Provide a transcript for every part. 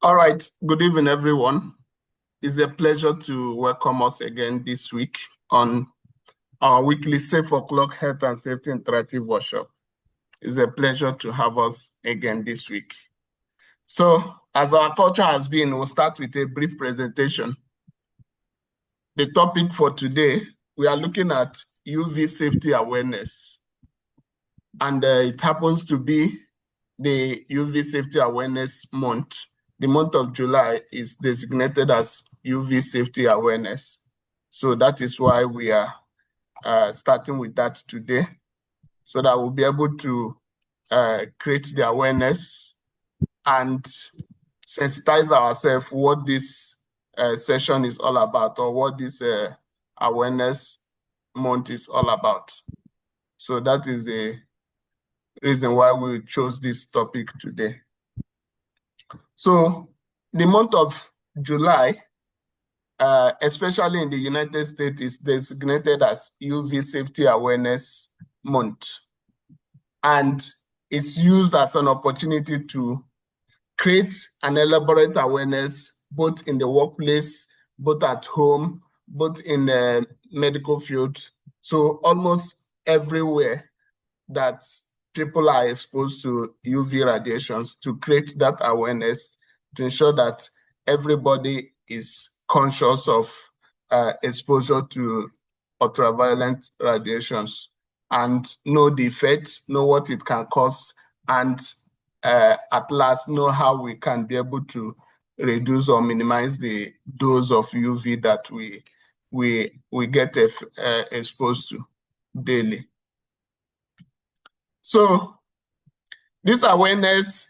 All right, good evening, everyone. It's a pleasure to welcome us again this week on our weekly Safeoclock Health and Safety Interactive Workshop. It's a pleasure to have us again this week. So, as our culture has been, we'll start with a brief presentation. The topic for today, we are looking at UV safety awareness. And it happens to be the UV Safety Awareness Month. The month of July is designated as UV Safety Awareness. So that is why we are starting with that today, so that we'll be able to create the awareness and sensitize ourselves what this session is all about, or what this awareness month is all about. So that is the reason why we chose this topic today. So the month of July, especially in the United States, is designated as UV Safety Awareness Month. And it's used as an opportunity to create an elaborate awareness, both in the workplace, both at home, both in the medical field. So almost everywhere that people are exposed to UV radiations, to create that awareness, to ensure that everybody is conscious of exposure to ultraviolet radiations and know the effects, know what it can cause, and at last know how we can be able to reduce or minimize the dose of UV that we get exposed to daily. So this awareness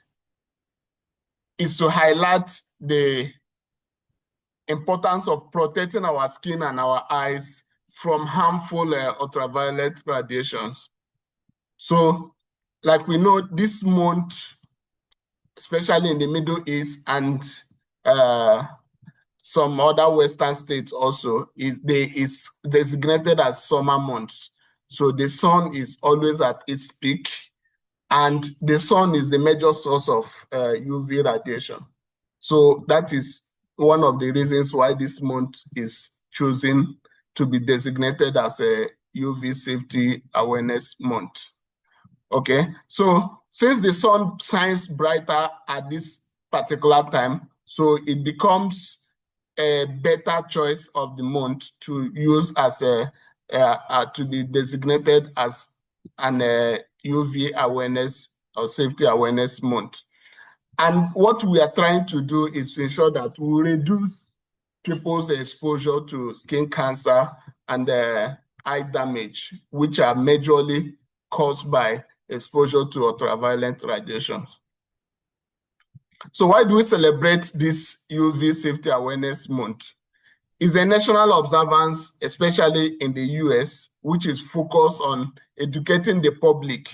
is to highlight the importance of protecting our skin and our eyes from harmful ultraviolet radiations. So, like we know, this month, especially in the Middle East and some other Western states also, is designated as summer months. So the sun is always at its peak, and the sun is the major source of UV radiation. So that is one of the reasons why this month is chosen to be designated as a UV Safety Awareness Month. Okay, so since the sun shines brighter at this particular time, so it becomes a better choice of the month to use as a to be designated as an UV awareness or safety awareness month. And what we are trying to do is to ensure that we reduce people's exposure to skin cancer and eye damage, which are majorly caused by exposure to ultraviolet radiation. So why do we celebrate this UV Safety Awareness Month? It's a national observance, especially in the US, which is focused on educating the public,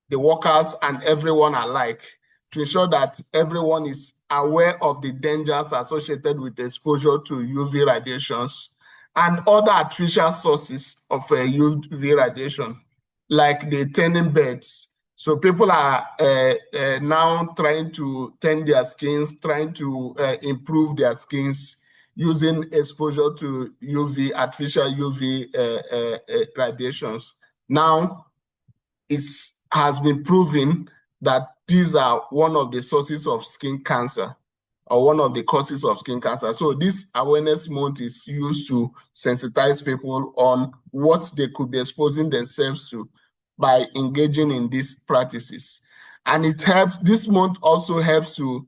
the workers, and everyone alike, to ensure that everyone is aware of the dangers associated with exposure to UV radiations and other artificial sources of UV radiation, like the tanning beds. So people are now trying to tan their skins, trying to improve their skins using exposure to UV, artificial UV radiations. Now, it has been proven that these are one of the sources of skin cancer, or one of the causes of skin cancer. So this awareness month is used to sensitize people on what they could be exposing themselves to by engaging in these practices. And it helps, this month also helps to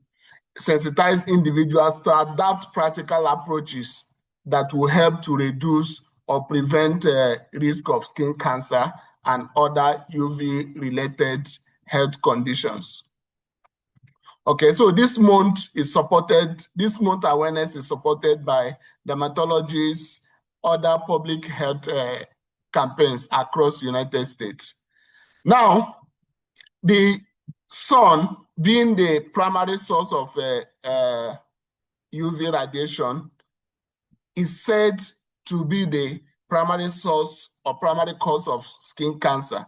sensitize individuals to adapt practical approaches that will help to reduce or prevent risk of skin cancer and other UV-related health conditions. Okay, so this month awareness is supported by dermatologists, other public health campaigns across the United States. Now, the sun, being the primary source of UV radiation, is said to be the primary source or primary cause of skin cancer.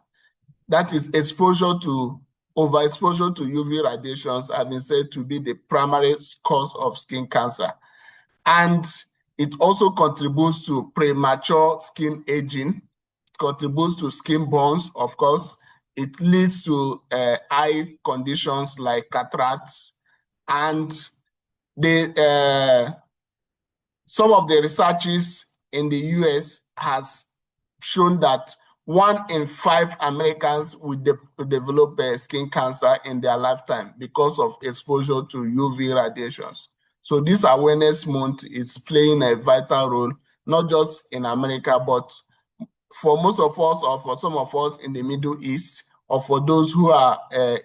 That is exposure to overexposure to UV radiations have been said to be the primary cause of skin cancer. And it also contributes to premature skin aging, contributes to skin burns, of course. It leads to eye conditions like cataracts. And some of the researches in the US has shown that 1 in 5 Americans will develop skin cancer in their lifetime because of exposure to UV radiations. So this awareness month is playing a vital role, not just in America, but for most of us, or for some of us in the Middle East, or for those who are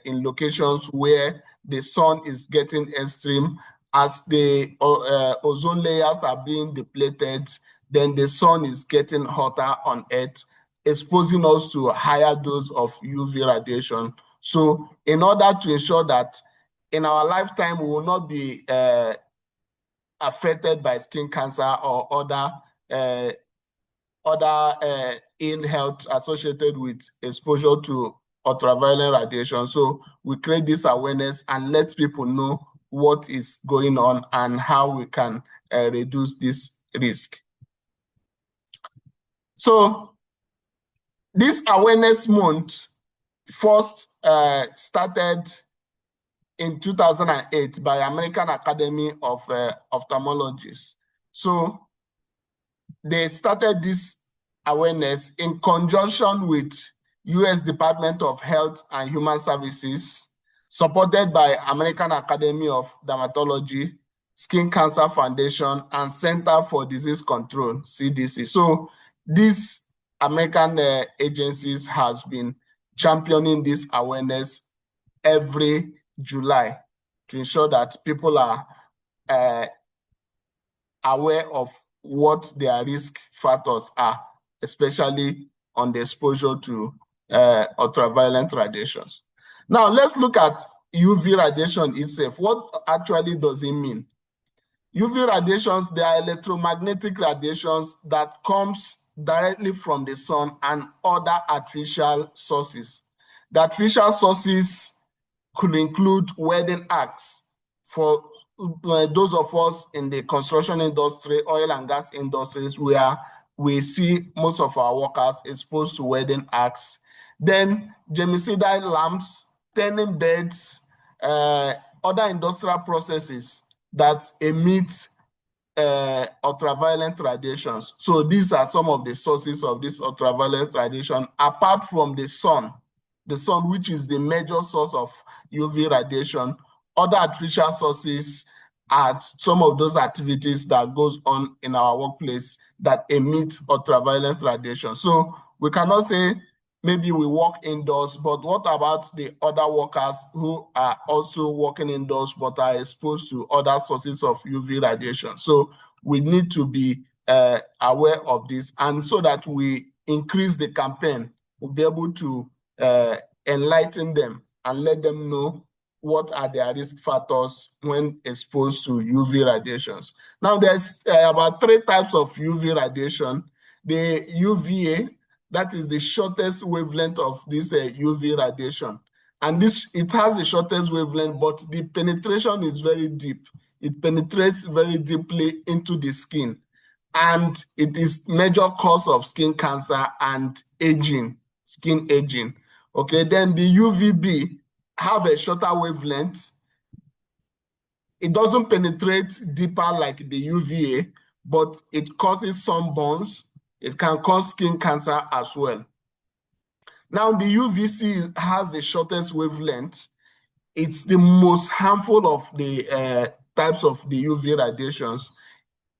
in locations where the sun is getting extreme. As the ozone layers are being depleted, then the sun is getting hotter on Earth, exposing us to a higher dose of UV radiation. So in order to ensure that in our lifetime we will not be affected by skin cancer or other ill health associated with exposure to ultraviolet radiation. So we create this awareness and let people know what is going on and how we can reduce this risk. So this awareness month first started in 2008 by American Academy of Ophthalmology. So they started this awareness in conjunction with US Department of Health and Human Services, supported by American Academy of Dermatology, Skin Cancer Foundation, and Center for Disease Control, CDC. So these American agencies has been championing this awareness every July to ensure that people are aware of what their risk factors are, especially on the exposure to ultraviolet radiations. Now, let's look at UV radiation itself. What actually does it mean? UV radiations, they are electromagnetic radiations that comes directly from the sun and other artificial sources. The artificial sources could include welding arcs. For those of us in the construction industry, oil and gas industries, where we see most of our workers exposed to welding arcs. Then germicidal lamps, tanning beds, other industrial processes that emit ultraviolet radiations. So these are some of the sources of this ultraviolet radiation, apart from the sun, which is the major source of UV radiation. Other artificial sources are some of those activities that goes on in our workplace that emit ultraviolet radiation. So we cannot say maybe we work indoors, but what about the other workers who are also working indoors but are exposed to other sources of UV radiation? So we need to be aware of this, and so that we increase the campaign, we'll be able to enlighten them and let them know what are their risk factors when exposed to UV radiations. Now, there's about 3 types of UV radiation. The UVA, that is the shortest wavelength of this UV radiation. And it has the shortest wavelength, but the penetration is very deep. It penetrates very deeply into the skin. And it is major cause of skin cancer and aging, skin aging. Okay, then the UVB have a shorter wavelength. It doesn't penetrate deeper like the UVA, but it causes sunburns. It can cause skin cancer as well. Now, the UVC has the shortest wavelength. It's the most harmful of the types of the UV radiations.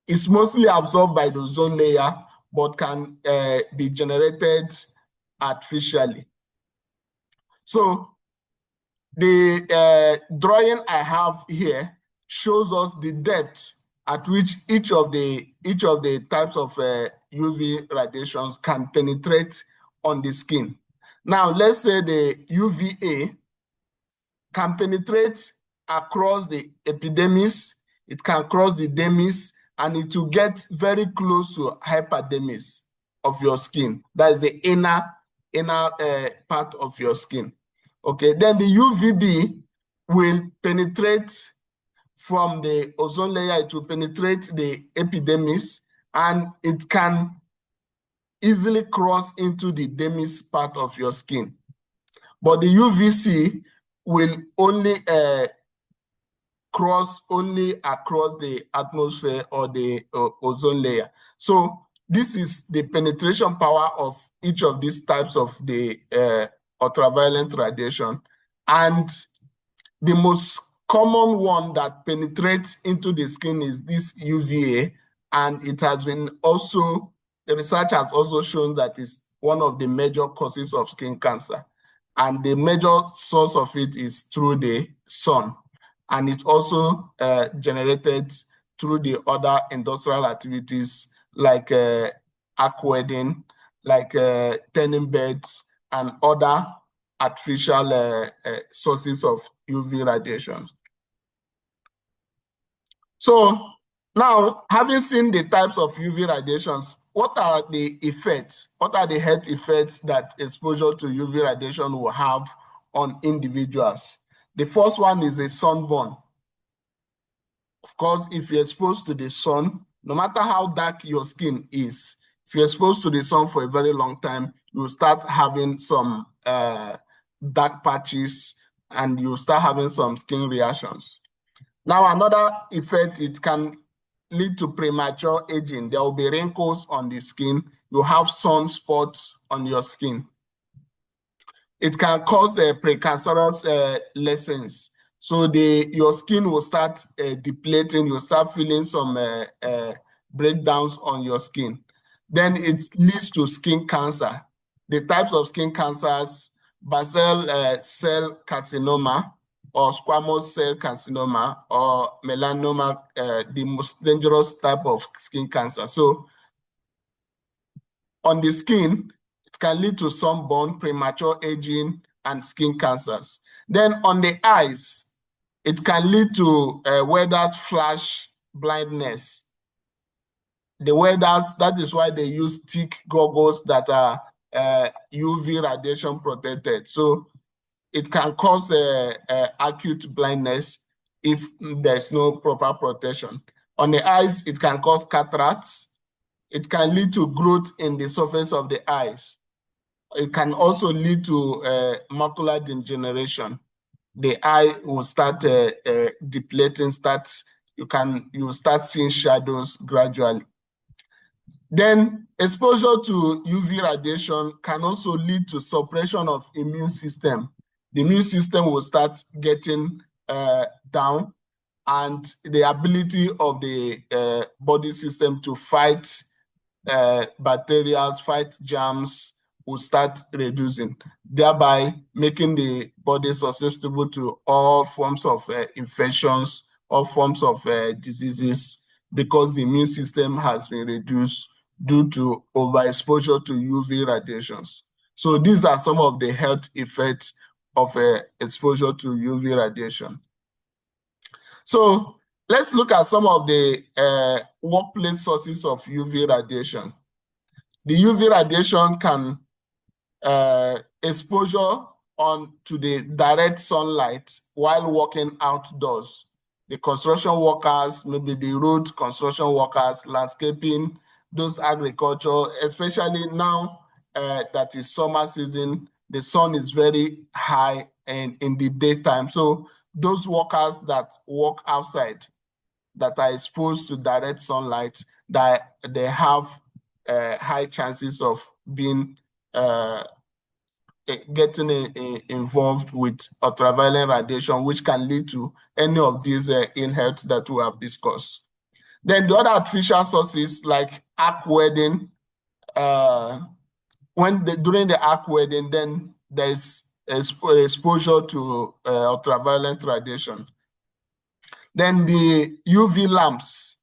It's mostly absorbed by the ozone layer, but can be generated artificially. So the drawing I have here shows us the depth at which each of the types of UV radiations can penetrate on the skin. Now, let's say the UVA can penetrate across the epidermis, it can cross the dermis, and it will get very close to hypodermis of your skin. That is the inner part of your skin. Okay, then the UVB will penetrate from the ozone layer, it will penetrate the epidermis, and it can easily cross into the dermis part of your skin. But the UVC will only cross only across the atmosphere or the ozone layer. So this is the penetration power of each of these types of the ultraviolet radiation. And the most common one that penetrates into the skin is this UVA, and it has been also, the research has also shown that it's one of the major causes of skin cancer. And the major source of it is through the sun. And it's also generated through the other industrial activities like arc welding, like tanning beds, and other artificial sources of UV radiation. So now, having seen the types of UV radiations, what are the effects? What are the health effects that exposure to UV radiation will have on individuals? The first one is a sunburn. Of course, if you're exposed to the sun, no matter how dark your skin is, if you're exposed to the sun for a very long time, you'll start having some dark patches, and you start having some skin reactions. Now, another effect, it can lead to premature aging. There will be wrinkles on the skin. You have sunspots on your skin. It can cause precancerous lesions. So your skin will start depleting. You'll start feeling some breakdowns on your skin. Then it leads to skin cancer. The types of skin cancers: basal cell carcinoma, or squamous cell carcinoma, or melanoma, the most dangerous type of skin cancer. So on the skin, it can lead to sunburn, premature aging, and skin cancers. Then on the eyes, it can lead to weather's flash blindness. The weathers, that is why they use thick goggles that are UV radiation protected. So it can cause acute blindness if there's no proper protection. On the eyes, it can cause cataracts. It can lead to growth in the surface of the eyes. It can also lead to macular degeneration. The eye will start depleting, you start seeing shadows gradually. Then exposure to UV radiation can also lead to suppression of immune system. The immune system will start getting down, and the ability of the body system to fight bacteria, fight germs, will start reducing, thereby making the body susceptible to all forms of infections, all forms of diseases, because the immune system has been reduced due to overexposure to UV radiations. So these are some of the health effects of exposure to UV radiation. So let's look at some of the workplace sources of UV radiation. The UV radiation can exposure to the direct sunlight while working outdoors. The construction workers, maybe the road construction workers, landscaping, those agriculture, especially now that is summer season, the sun is very high and in the daytime. So those workers that work outside, that are exposed to direct sunlight, that they have high chances of being getting involved with ultraviolet radiation, which can lead to any of these ill health that we have discussed. Then the other artificial sources like arc welding, during the arc welding, then there's exposure to ultraviolet radiation. Then the UV lamps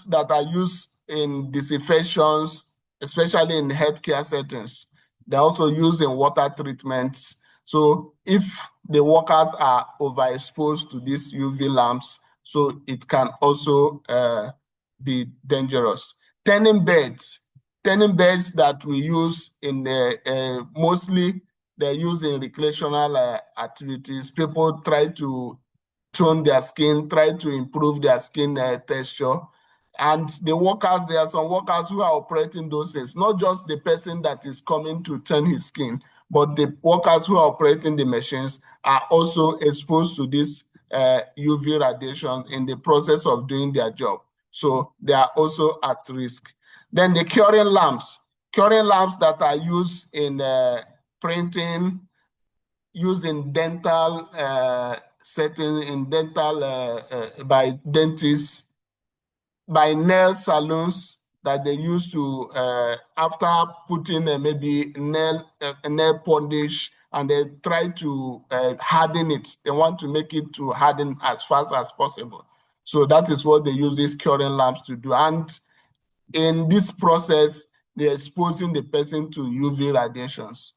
that are used in disinfections, especially in healthcare settings. They're also used in water treatments. So if the workers are overexposed to these UV lamps, so it can also be dangerous. Tanning beds that we use in mostly they're used in recreational activities. People try to tone their skin, try to improve their skin texture. And the workers, there are some workers who are operating those things, not just the person that is coming to turn his skin, but the workers who are operating the machines are also exposed to this UV radiation in the process of doing their job. So they are also at risk. Then the curing lamps that are used in printing, used in dental setting, in dental by dentists, by nail salons that they use to, after putting maybe nail polish, and they try to harden it. They want to make it to harden as fast as possible. So that is what they use these curing lamps to do. And in this process, they're exposing the person to UV radiations.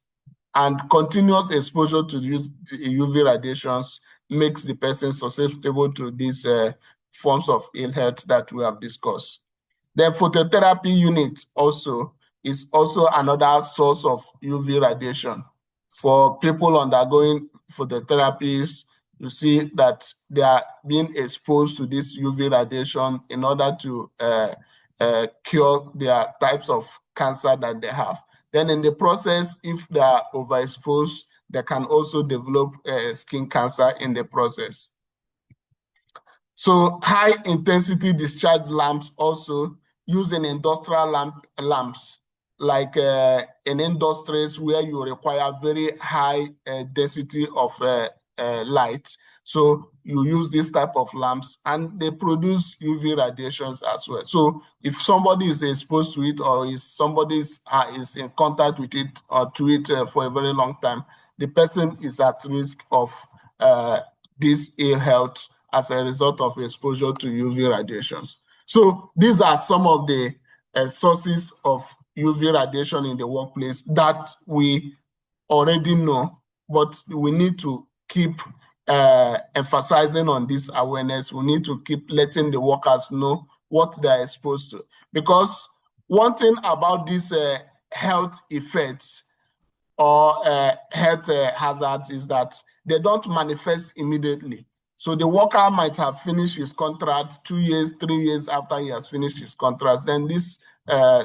And continuous exposure to UV radiations makes the person susceptible to these forms of ill health that we have discussed. The phototherapy unit also is also another source of UV radiation. For people undergoing phototherapies, you see that they are being exposed to this UV radiation in order to cure their types of cancer that they have. Then in the process, if they are overexposed, they can also develop skin cancer in the process. So high intensity discharge lamps also used in industrial lamps, like in industries where you require very high density of light. So you use this type of lamps and they produce UV radiations as well. So if somebody is exposed to it, or if somebody is in contact with it or to it for a very long time, the person is at risk of this ill health as a result of exposure to UV radiations. So these are some of the sources of UV radiation in the workplace that we already know, but we need to keep emphasizing on this awareness. We need to keep letting the workers know what they're exposed to. Because one thing about these health effects or health hazards is that they don't manifest immediately. So the worker might have finished his contract 2 years, 3 years after he has finished his contract. Then these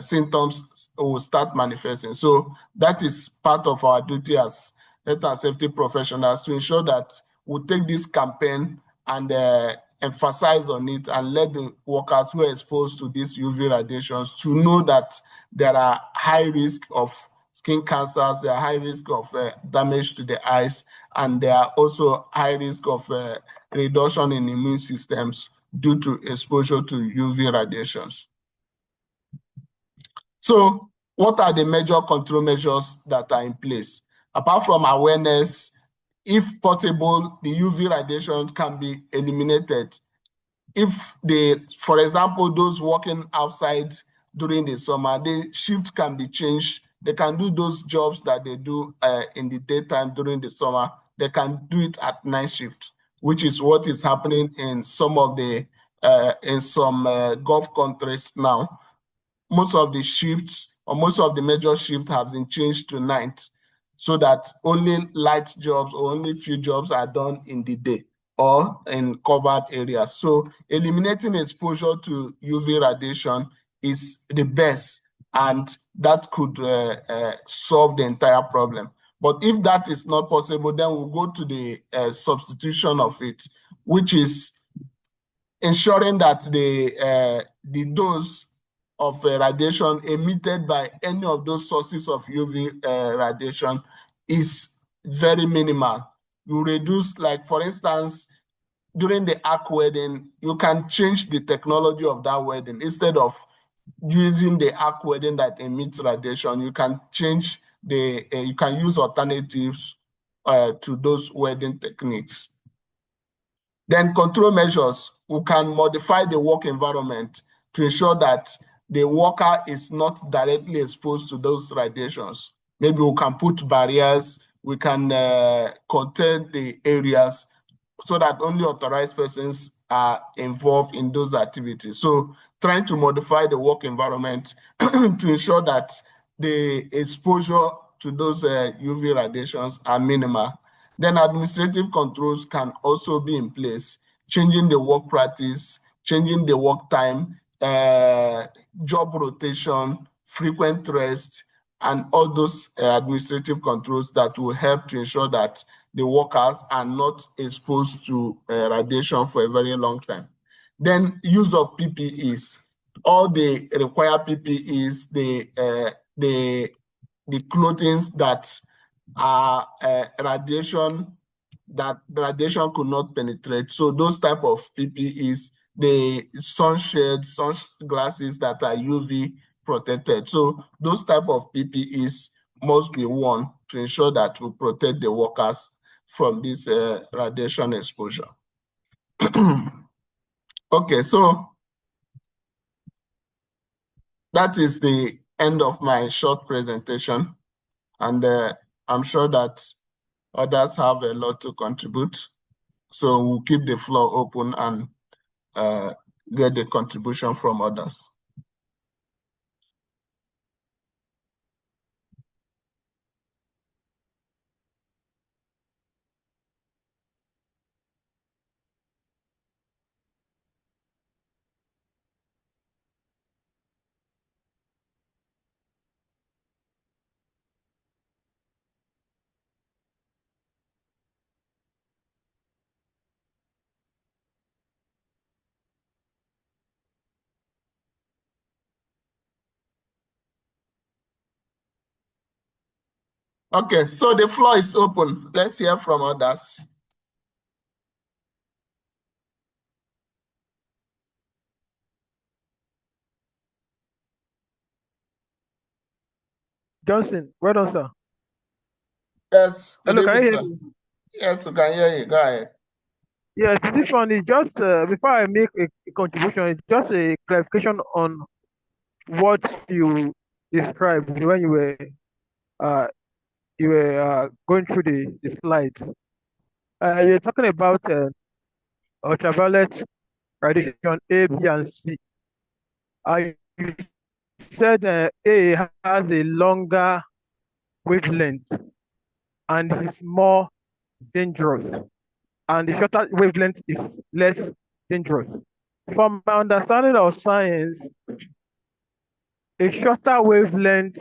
symptoms will start manifesting. So that is part of our duty as health and safety professionals to ensure that we take this campaign and emphasize on it and let the workers who are exposed to these UV radiations to know that there are high risk of skin cancers, there are high risk of damage to the eyes, and there are also high risk of reduction in immune systems due to exposure to UV radiations. So what are the major control measures that are in place? Apart from awareness, if possible, the UV radiation can be eliminated. If for example, those working outside during the summer, the shift can be changed. They can do those jobs that they do in the daytime during the summer. They can do it at night shift, which is what is happening in some of the in some Gulf countries now. Most of the shifts, or most of the major shifts, have been changed to night, so that only light jobs or only few jobs are done in the day or in covered areas. So eliminating exposure to UV radiation is the best, and that could solve the entire problem. But if that is not possible, then we'll go to the substitution of it, which is ensuring that the dose of radiation emitted by any of those sources of UV radiation is very minimal. You reduce, like for instance, during the arc welding, you can change the technology of that welding. Instead of using the arc welding that emits radiation, you can change you can use alternatives to those welding techniques. Then control measures, we can modify the work environment to ensure that the worker is not directly exposed to those radiations. Maybe we can put barriers, we can contain the areas so that only authorized persons are involved in those activities. So trying to modify the work environment to ensure that the exposure to those UV radiations are minimal. Then administrative controls can also be in place, changing the work practice, changing the work time, job rotation, frequent rest, and all those administrative controls that will help to ensure that the workers are not exposed to radiation for a very long time. Then use of PPEs. All the required PPEs, the clothing that are radiation, that the radiation could not penetrate. So those type of PPEs, the sunshades, sunglasses that are UV protected. So those type of PPEs must be worn to ensure that we protect the workers from this radiation exposure. Okay, so that is the end of my short presentation, and I'm sure that others have a lot to contribute. So we'll keep the floor open and get the contribution from others. Okay, so the floor is open. Let's hear from others. Johnson, well done, sir. Yes, good Hello, can you evening, hear sir. me? Yes, we can hear you. Go ahead. Yes, this one is just before I make a contribution, it's just a clarification on what you described when uh, you were going through the slides. You're talking about ultraviolet radiation A, B, and C. You said A has a longer wavelength and is more dangerous, and the shorter wavelength is less dangerous. From my understanding of science, a shorter wavelength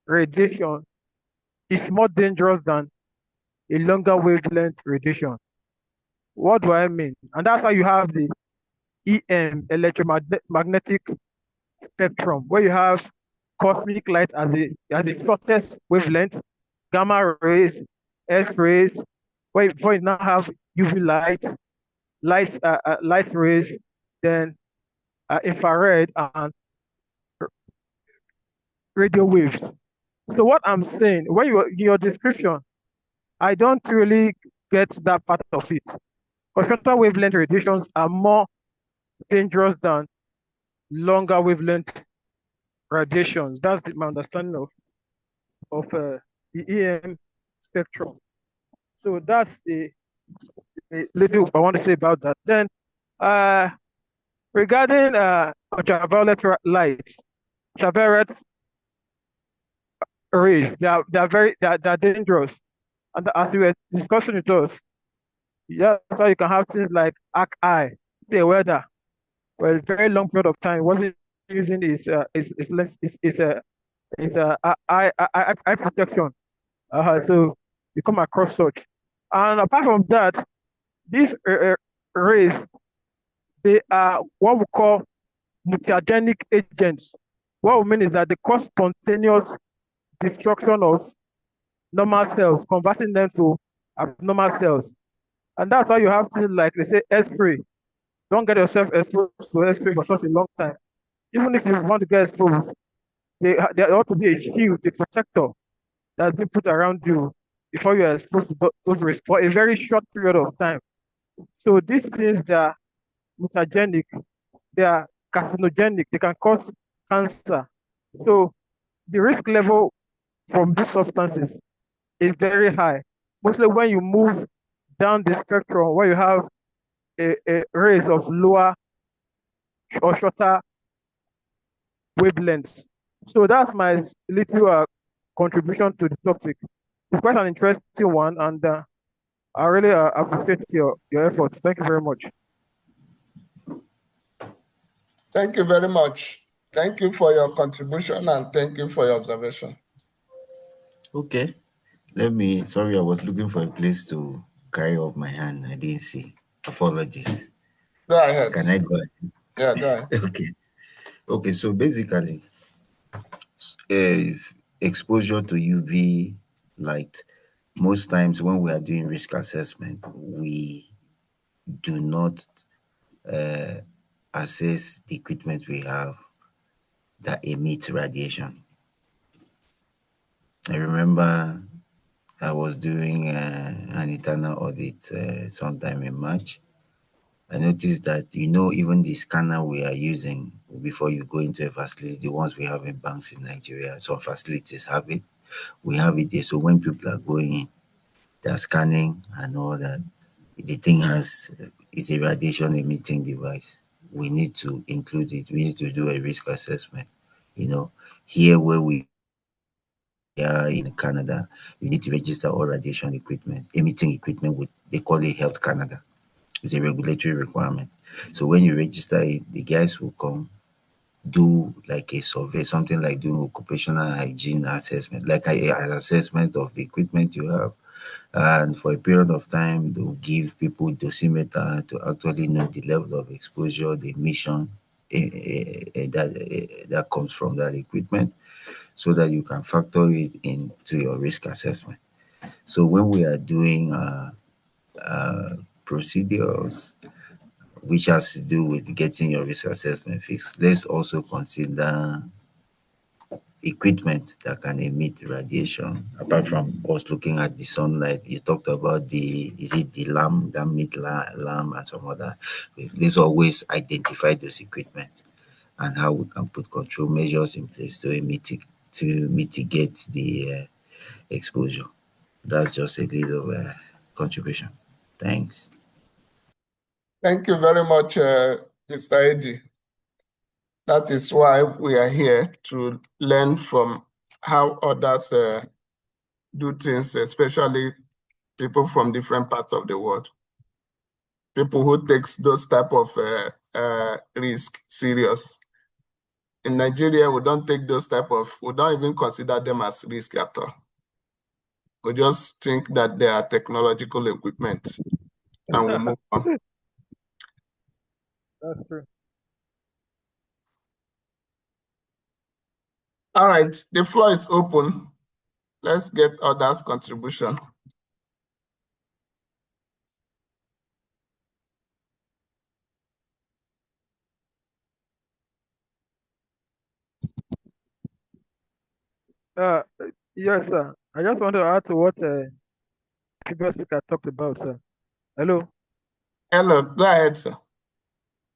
radiation is more dangerous than a longer wavelength radiation. What do I mean? And that's why you have the EM, electromagnetic spectrum, where you have cosmic light as the shortest wavelength, gamma rays, X rays, where you now have UV light, light rays, then infrared and radio waves. So what I'm saying, when your description, I don't really get that part of it. Because shorter wavelength radiations are more dangerous than longer wavelength radiations. That's my understanding of the EM spectrum. So that's the little I want to say about that. Then uh, regarding ultraviolet light, ultraviolet rays, they're dangerous. And as we were discussing with us, yeah, that's why you can have things like arc eye, the weather, for a very long period of time wasn't using is less is eye protection. So you come across such. And apart from that, these rays, they are what we call mutagenic agents. What we mean is that they cause spontaneous destruction of normal cells, converting them to abnormal cells. And that's why you have things like they say X-ray. Don't get yourself exposed to X-ray for such a long time. Even if you want to get exposed, there ought to be a shield, a protector that's been put around you before you are exposed to those rays for a very short period of time. So these things that are mutagenic, they are carcinogenic, they can cause cancer. So the risk level from these substances is very high. Mostly when you move down the spectrum where you have a rays of lower or shorter wavelengths. So that's my little contribution to the topic. It's quite an interesting one, and I really appreciate your efforts. Thank you very much. Thank you very much. Thank you for your contribution and thank you for your observation. Okay. Sorry, I was looking for a place to carry up my hand. I didn't see. Apologies. Go ahead. Can I go ahead? Yeah, go ahead. Okay. Okay, so basically, exposure to UV light, most times when we are doing risk assessment, we do not assess the equipment we have that emits radiation. I remember I was doing an internal audit sometime in March. I noticed that, even the scanner we are using before you go into a facility, the ones we have in banks in Nigeria, some facilities have it. We have it there. So when people are going in, they're scanning and all that. The thing is a radiation emitting device. We need to include it. We need to do a risk assessment. You know, here where we are in Canada, you need to register all radiation equipment, emitting equipment with, they call it Health Canada. It's a regulatory requirement. So when you register it, the guys will come do like a survey, something like doing occupational hygiene assessment, like an assessment of the equipment you have. And for a period of time, they'll give people dosimeter to actually know the level of exposure, the emission that comes from that equipment, so that you can factor it into your risk assessment. So when we are doing procedures which has to do with getting your risk assessment fixed, let's also consider equipment that can emit radiation. Apart from us looking at the sunlight, you talked about the lamp, that mid lamp, and some other. Let's always identify those equipment and how we can put control measures in place to mitigate the exposure. That's just a little contribution. Thanks. Thank you very much, Mr. Eddy. That is why we are here, to learn from how others do things, especially people from different parts of the world. People who takes those type of risk serious. In Nigeria, we don't take those we don't even consider them as risk at all. We just think that they are technological equipment and we move on. That's true. All right, the floor is open. Let's get others' contribution. Uh, yes, sir. I just want to add to what previous speaker talked about, sir. Hello. Hello, go ahead, sir.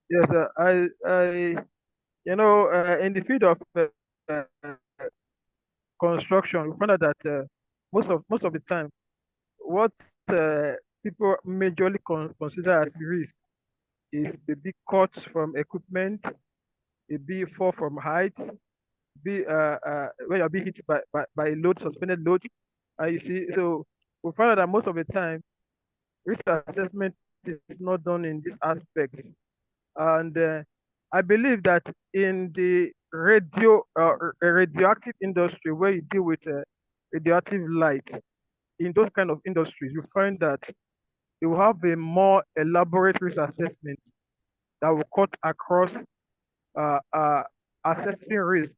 Yes, sir. In the field of uh, construction, we found out that most of the time, what people majorly consider as risk is the big cuts from equipment, a big fall from height, be when you're being hit by a load, suspended load. And you see, so we find out that most of the time, risk assessment is not done in this aspect. And I believe that in the radioactive industry, where you deal with radioactive light, in those kind of industries, you find that you have a more elaborate risk assessment that will cut across uh, uh, assessing risk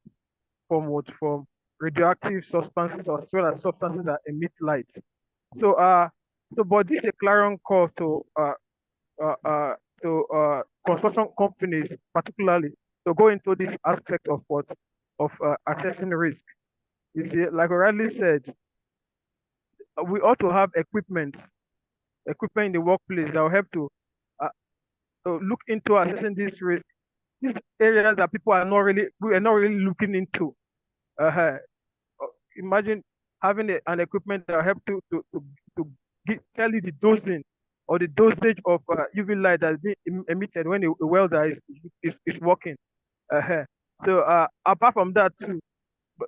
from radioactive substances as well as substances that emit light. So but this is a clarion call uh, uh, to construction companies, particularly, to go into this aspect of assessing risk. You see, like I rightly said, we ought to have equipment in the workplace that will help uh, to look into assessing this risk. These areas that we are not really looking into. Uh, Imagine having an equipment that will help to tell you the dosing or the dosage of UV light that's being emitted when a welder is working. Uh, so apart from that too,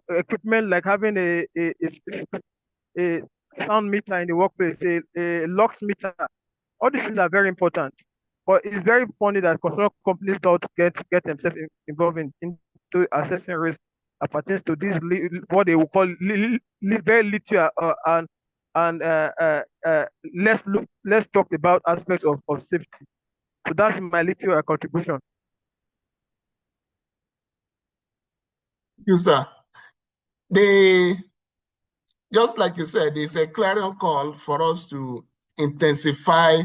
equipment like having a sound meter in the workplace, a lux meter. All these things are very important. But it's very funny that construction companies don't get themselves involved into assessing risk that pertains to this what they will call very little and less talked about aspects of safety. So that's my little contribution. Thank you, sir. They, just like you said, it's a clarion call for us to intensify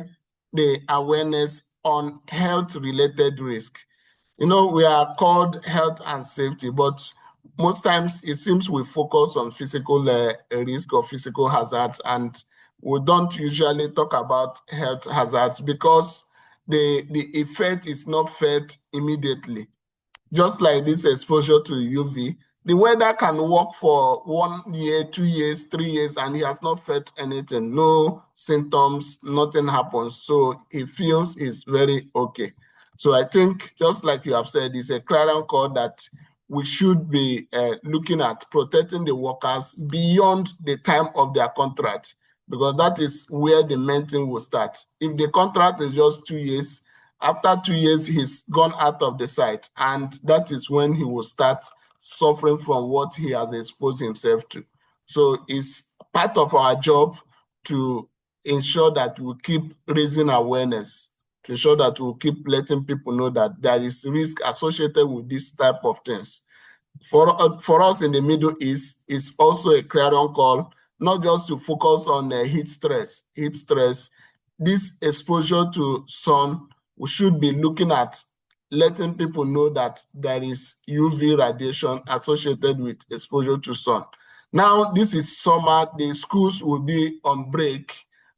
the awareness on health-related risk. You know, we are called health and safety, but most times it seems we focus on physical risk or physical hazards, and we don't usually talk about health hazards because the effect is not felt immediately. Just like this exposure to UV, the weather can work for 1 year, 2 years, 3 years, and he has not felt anything, no symptoms, nothing happens. So he feels he's very okay. So I think, just like you have said, it's a clarion call that we should be looking at protecting the workers beyond the time of their contract, because that is where the main thing will start. If the contract is just 2 years, after 2 years, he's gone out of the site, and that is when he will start suffering from what he has exposed himself to. So it's part of our job to ensure that we keep raising awareness, to ensure that we keep letting people know that there is risk associated with this type of things. For us in the Middle East, it's also a clarion call, not just to focus on heat stress. This exposure to sun, we should be looking at letting people know that there is UV radiation associated with exposure to sun. Now, this is summer, the schools will be on break,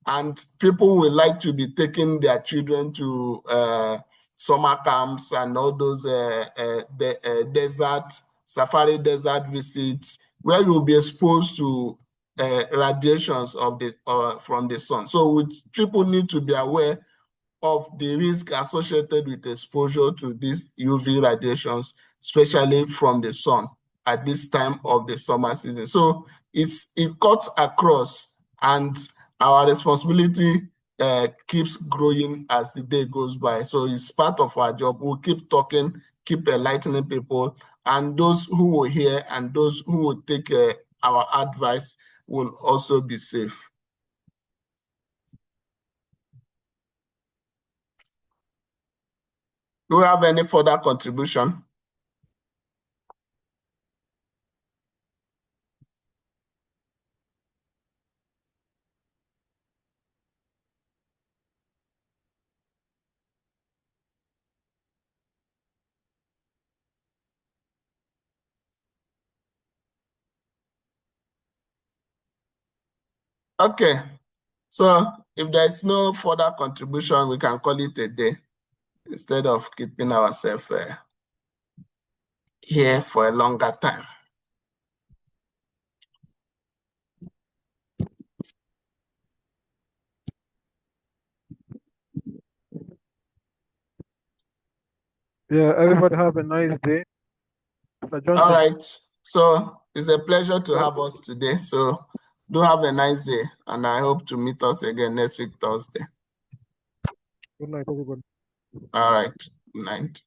and people will like to be taking their children to summer camps and all those safari desert visits, where you'll be exposed to radiations of from the sun. So people need to be aware of the risk associated with exposure to these UV radiations, especially from the sun at this time of the summer season. So it cuts across, and our responsibility keeps growing as the day goes by. So it's part of our job. We'll keep talking, keep enlightening people, and those who will hear and those who will take our advice will also be safe. Do we have any further contribution? Okay, so if there's no further contribution, we can call it a day instead of keeping ourselves here for a longer time. Yeah, everybody have a nice day. Mr. Johnson. All right, so it's a pleasure to have us today. So do have a nice day, and I hope to meet us again next week, Thursday. Good night, everybody. All right, good night.